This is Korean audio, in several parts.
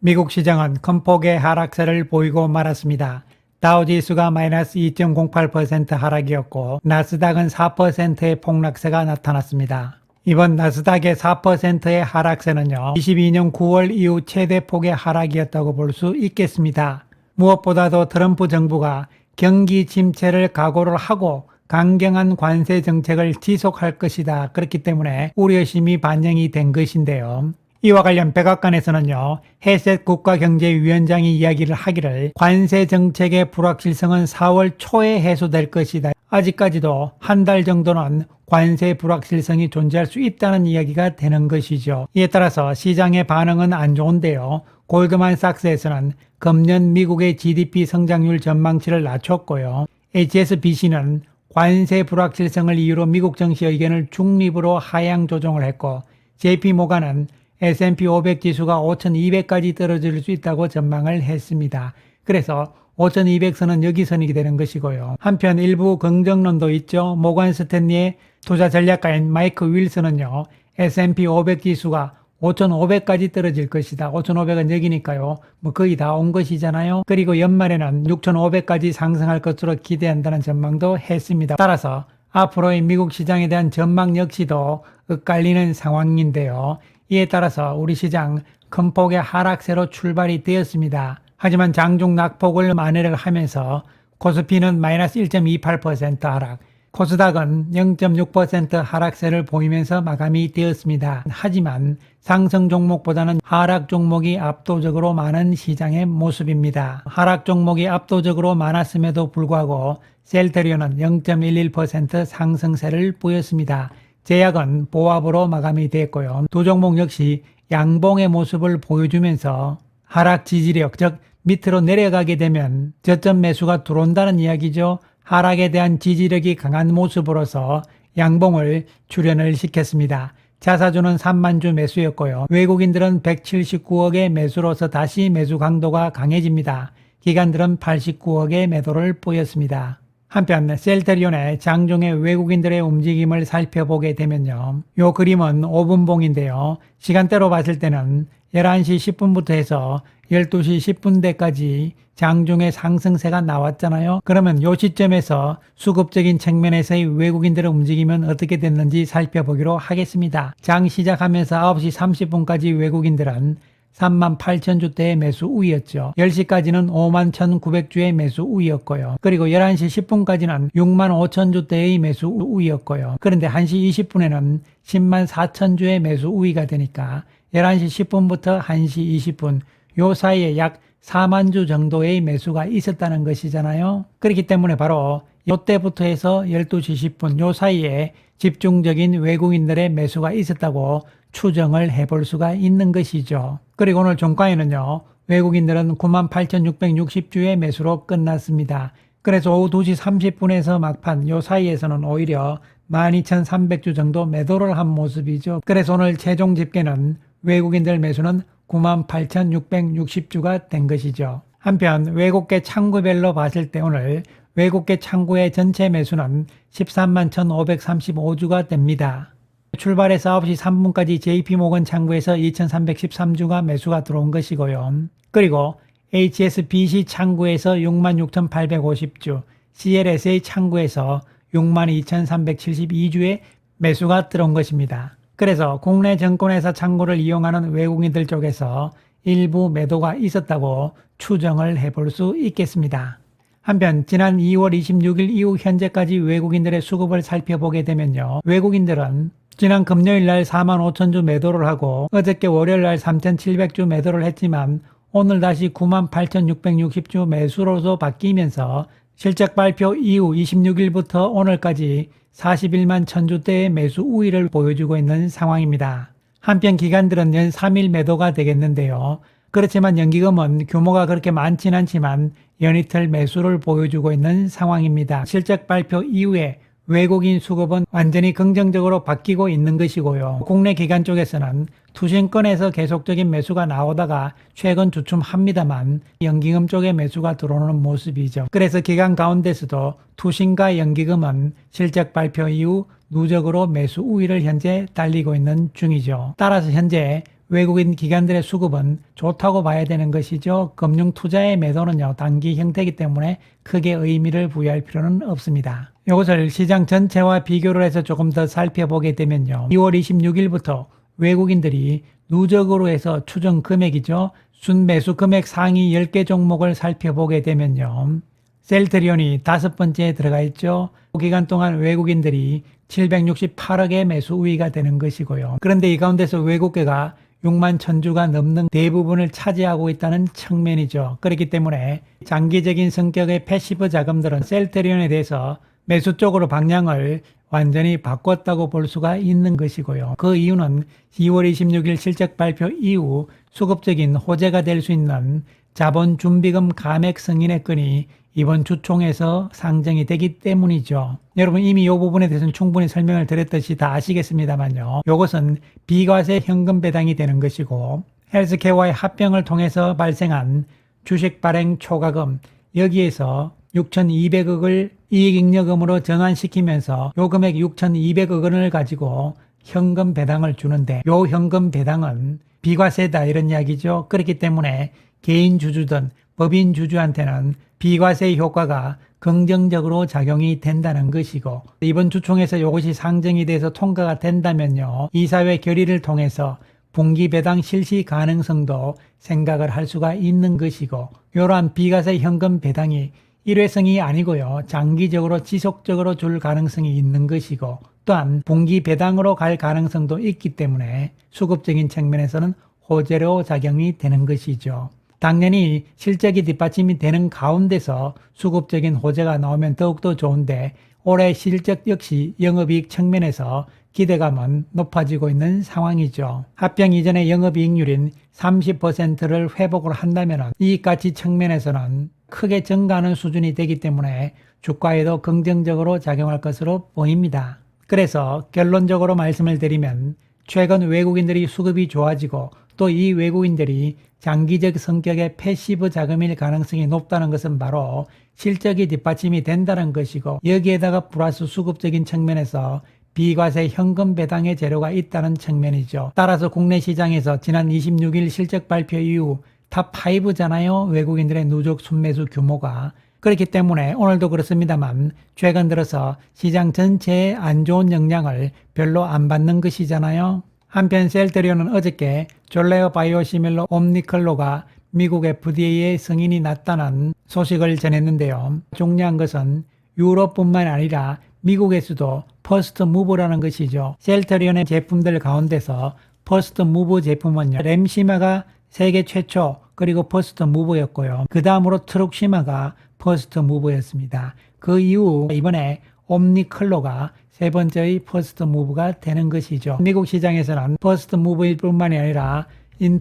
미국 시장은 큰 폭의 하락세를 보이고 말았습니다. 다우지수가 마이너스 2.08% 하락이었고 나스닥은 4%의 폭락세가 나타났습니다. 이번 나스닥의 4%의 하락세는요, 22년 9월 이후 최대 폭의 하락이었다고 볼 수 있겠습니다. 무엇보다도 트럼프 정부가 경기 침체를 각오를 하고 강경한 관세 정책을 지속할 것이다. 그렇기 때문에 우려심이 반영이 된 것인데요. 이와 관련 백악관에서는요, 헤셋 국가경제위원장이 이야기를 하기를 관세 정책의 불확실성은 4월 초에 해소될 것이다. 아직까지도 한 달 정도는 관세 불확실성이 존재할 수 있다는 이야기가 되는 것이죠. 이에 따라서 시장의 반응은 안 좋은데요. 골드만삭스에서는 금년 미국의 GDP 성장률 전망치를 낮췄고요. HSBC는 관세 불확실성을 이유로 미국 증시 의견을 중립으로 하향 조정을 했고, JP모간은 S&P 500 지수가 5,200까지 떨어질 수 있다고 전망을 했습니다. 그래서 5,200선은 여기 선이 되는 것이고요. 한편 일부 긍정론도 있죠. 모건 스탠리의 투자 전략가인 마이크 윌슨은요, S&P 500 지수가 5,500까지 떨어질 것이다. 5,500은 여기니까요. 거의 다 온 것이잖아요. 그리고 연말에는 6,500까지 상승할 것으로 기대한다는 전망도 했습니다. 따라서 앞으로의 미국 시장에 대한 전망 역시도 엇갈리는 상황인데요. 이에 따라서 우리 시장 큰 폭의 하락세로 출발이 되었습니다. 하지만 장중 낙폭을 만회를 하면서 코스피는 마이너스 1.28% 하락, 코스닥은 0.6% 하락세를 보이면서 마감이 되었습니다. 하지만 상승 종목보다는 하락 종목이 압도적으로 많은 시장의 모습입니다. 하락 종목이 압도적으로 많았음에도 불구하고 셀트리온은 0.11% 상승세를 보였습니다. 제약은 보합으로 마감이 됐고요. 두 종목 역시 양봉의 모습을 보여주면서 하락 지지력, 즉 밑으로 내려가게 되면 저점 매수가 들어온다는 이야기죠. 하락에 대한 지지력이 강한 모습으로서 양봉을 출현을 시켰습니다. 자사주는 3만 주 매수였고요. 외국인들은 179억의 매수로서 다시 매수 강도가 강해집니다. 기관들은 89억의 매도를 보였습니다. 한편 셀트리온의 장중의 외국인들의 움직임을 살펴보게 되면요. 요 그림은 5분봉인데요. 시간대로 봤을 때는 11시 10분부터 해서 12시 10분대까지 장중의 상승세가 나왔잖아요. 그러면 요 시점에서 수급적인 측면에서의 외국인들의 움직임은 어떻게 됐는지 살펴보기로 하겠습니다. 장 시작하면서 9시 30분까지 외국인들은 38,000주대의 매수 우위였죠. 10시까지는 51,900주의 매수 우위였고요. 그리고 11시 10분까지는 65,000주대의 매수 우위였고요. 그런데 1시 20분에는 104,000주의 매수 우위가 되니까 11시 10분부터 1시 20분 요 사이에 약 4만 주 정도의 매수가 있었다는 것이잖아요. 그렇기 때문에 바로 이때부터 해서 12시 10분 요 사이에 집중적인 외국인들의 매수가 있었다고 추정을 해볼 수가 있는 것이죠. 그리고 오늘 종가에는요, 외국인들은 98,660주의 매수로 끝났습니다. 그래서 오후 2시 30분에서 막판 요 사이에서는 오히려 12,300주 정도 매도를 한 모습이죠. 그래서 오늘 최종 집계는 외국인들 매수는 98,660주가 된 것이죠. 한편 외국계 창구별로 봤을 때 오늘 외국계 창구의 전체 매수는 13만 1,535주가 됩니다. 출발해서 9시 3분까지 JP모건 창구에서 2,313주가 매수가 들어온 것이고요. 그리고 HSBC 창구에서 66,850주, CLSA 창구에서 62,372주의 매수가 들어온 것입니다. 그래서 국내 증권회사 창구를 이용하는 외국인들 쪽에서 일부 매도가 있었다고 추정을 해볼 수 있겠습니다. 한편 지난 2월 26일 이후 현재까지 외국인들의 수급을 살펴보게 되면요. 외국인들은 지난 금요일 날 45,000주 매도를 하고 어저께 월요일 날 3,700주 매도를 했지만 오늘 다시 98,660주 매수로도 바뀌면서 실적 발표 이후 26일부터 오늘까지 41만 1000주대의 매수 우위를 보여주고 있는 상황입니다. 한편 기관들은 연 3일 매도가 되겠는데요. 그렇지만 연기금은 규모가 그렇게 많진 않지만 연이틀 매수를 보여주고 있는 상황입니다. 실적 발표 이후에 외국인 수급은 완전히 긍정적으로 바뀌고 있는 것이고요. 국내 기관 쪽에서는 투신권에서 계속적인 매수가 나오다가 최근 주춤합니다만 연기금 쪽에 매수가 들어오는 모습이죠. 그래서 기관 가운데서도 투신과 연기금은 실적 발표 이후 누적으로 매수 우위를 현재 달리고 있는 중이죠. 따라서 현재 외국인 기관들의 수급은 좋다고 봐야 되는 것이죠. 금융 투자의 매도는요, 단기 형태이기 때문에 크게 의미를 부여할 필요는 없습니다. 이것을 시장 전체와 비교를 해서 조금 더 살펴보게 되면요. 2월 26일부터 외국인들이 누적으로 해서 추정 금액이죠. 순매수 금액 상위 10개 종목을 살펴보게 되면요. 셀트리온이 5번째에 들어가 있죠. 그 기간 동안 외국인들이 768억의 매수 우위가 되는 것이고요. 그런데 이 가운데서 외국계가 6만 1000주가 넘는 대부분을 차지하고 있다는 측면이죠. 그렇기 때문에 장기적인 성격의 패시브 자금들은 셀트리온에 대해서 매수 쪽으로 방향을 완전히 바꿨다고 볼 수가 있는 것이고요. 그 이유는 2월 26일 실적 발표 이후 수급적인 호재가 될 수 있는 자본 준비금 감액 승인의 건이 이번 주총에서 상정이 되기 때문이죠. 여러분 이미 이 부분에 대해서는 충분히 설명을 드렸듯이 다 아시겠습니다만요. 이것은 비과세 현금 배당이 되는 것이고 헬스케어와의 합병을 통해서 발생한 주식 발행 초과금 여기에서 6,200억을 이익잉여금으로 전환시키면서 요 금액 6,200억 원을 가지고 현금 배당을 주는데 요 현금 배당은 비과세다 이런 이야기죠. 그렇기 때문에 개인 주주든 법인 주주한테는 비과세 효과가 긍정적으로 작용이 된다는 것이고 이번 주총에서 이것이 상정이 돼서 통과가 된다면요. 이사회 결의를 통해서 분기 배당 실시 가능성도 생각을 할 수가 있는 것이고 이러한 비과세 현금 배당이 일회성이 아니고요. 장기적으로 지속적으로 줄 가능성이 있는 것이고 또한 분기 배당으로 갈 가능성도 있기 때문에 수급적인 측면에서는 호재로 작용이 되는 것이죠. 당연히 실적이 뒷받침이 되는 가운데서 수급적인 호재가 나오면 더욱더 좋은데 올해 실적 역시 영업이익 측면에서 기대감은 높아지고 있는 상황이죠. 합병 이전의 영업이익률인 30%를 회복을 한다면 이익가치 측면에서는 크게 증가하는 수준이 되기 때문에 주가에도 긍정적으로 작용할 것으로 보입니다. 그래서 결론적으로 말씀을 드리면 최근 외국인들이 수급이 좋아지고 또 이 외국인들이 장기적 성격의 패시브 자금일 가능성이 높다는 것은 바로 실적이 뒷받침이 된다는 것이고 여기에다가 플러스 수급적인 측면에서 비과세 현금 배당의 재료가 있다는 측면이죠. 따라서 국내 시장에서 지난 26일 실적 발표 이후 탑5잖아요. 외국인들의 누적 순매수 규모가. 그렇기 때문에 오늘도 그렇습니다만 최근 들어서 시장 전체에 안 좋은 영향을 별로 안 받는 것이잖아요. 한편 셀트리온은 어저께 졸레어 바이오시밀러 옴니클로가 미국 FDA의 승인이 났다는 소식을 전했는데요. 중요한 것은 유럽뿐만 아니라 미국에서도 퍼스트 무브라는 것이죠. 셀트리온의 제품들 가운데서 퍼스트 무브 제품은요. 램시마가 세계 최초 그리고 퍼스트 무브였고요. 그 다음으로 트룩시마가 퍼스트 무브였습니다. 그 이후 이번에 옴니클로가 세 번째의 퍼스트 무브가 되는 것이죠. 미국 시장에서는 퍼스트 무브일 뿐만이 아니라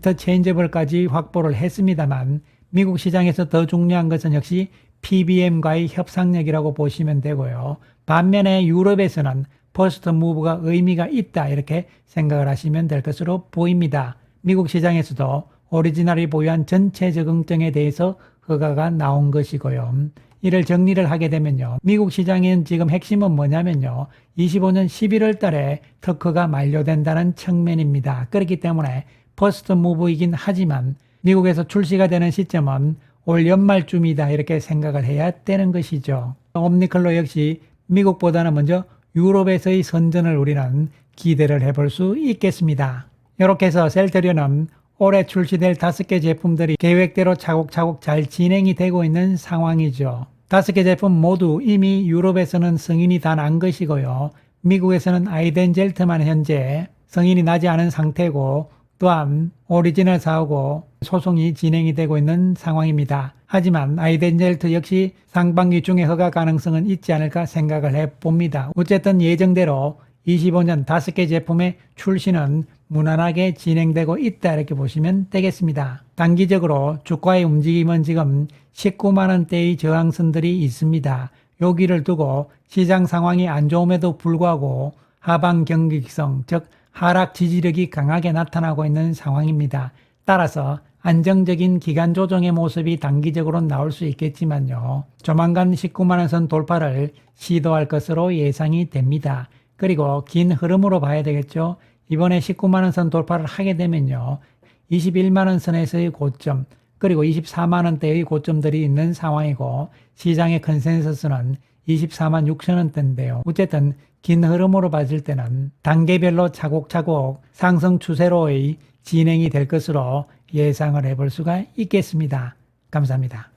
인터체인저블까지 확보를 했습니다만 미국 시장에서 더 중요한 것은 역시 PBM과의 협상력이라고 보시면 되고요. 반면에 유럽에서는 퍼스트 무브가 의미가 있다 이렇게 생각을 하시면 될 것으로 보입니다. 미국 시장에서도 오리지널이 보유한 전체 적응증에 대해서 허가가 나온 것이고요. 이를 정리를 하게 되면요. 미국 시장엔 지금 핵심은 뭐냐면요. 25년 11월 달에 특허가 만료된다는 측면입니다. 그렇기 때문에 퍼스트 무브이긴 하지만 미국에서 출시가 되는 시점은 올 연말쯤이다 이렇게 생각을 해야 되는 것이죠. 옴니클로 역시 미국보다는 먼저 유럽에서의 선전을 우리는 기대를 해볼 수 있겠습니다. 이렇게 해서 셀트리온은 올해 출시될 5개 제품들이 계획대로 차곡차곡 잘 진행이 되고 있는 상황이죠. 5개 제품 모두 이미 유럽에서는 승인이 다 난 것이고요. 미국에서는 아이덴젤트만 현재 승인이 나지 않은 상태고 또한 오리지널 사하고 소송이 진행이 되고 있는 상황입니다. 하지만 아이덴젤트 역시 상반기 중에 허가 가능성은 있지 않을까 생각을 해봅니다. 어쨌든 예정대로 25년 5개 제품의 출시는 무난하게 진행되고 있다 이렇게 보시면 되겠습니다. 단기적으로 주가의 움직임은 지금 19만원대의 저항선들이 있습니다. 여기를 두고 시장 상황이 안 좋음에도 불구하고 하방 경직성 즉 하락 지지력이 강하게 나타나고 있는 상황입니다. 따라서 안정적인 기간 조정의 모습이 단기적으로 나올 수 있겠지만요. 조만간 19만원 선 돌파를 시도할 것으로 예상이 됩니다. 그리고 긴 흐름으로 봐야 되겠죠. 이번에 19만원 선 돌파를 하게 되면요. 21만원 선에서의 고점, 그리고 24만원대의 고점들이 있는 상황이고, 시장의 컨센서스는 24만 6천원대인데요. 어쨌든 긴 흐름으로 봤을 때는 단계별로 차곡차곡 상승 추세로의 진행이 될 것으로 예상을 해볼 수가 있겠습니다. 감사합니다.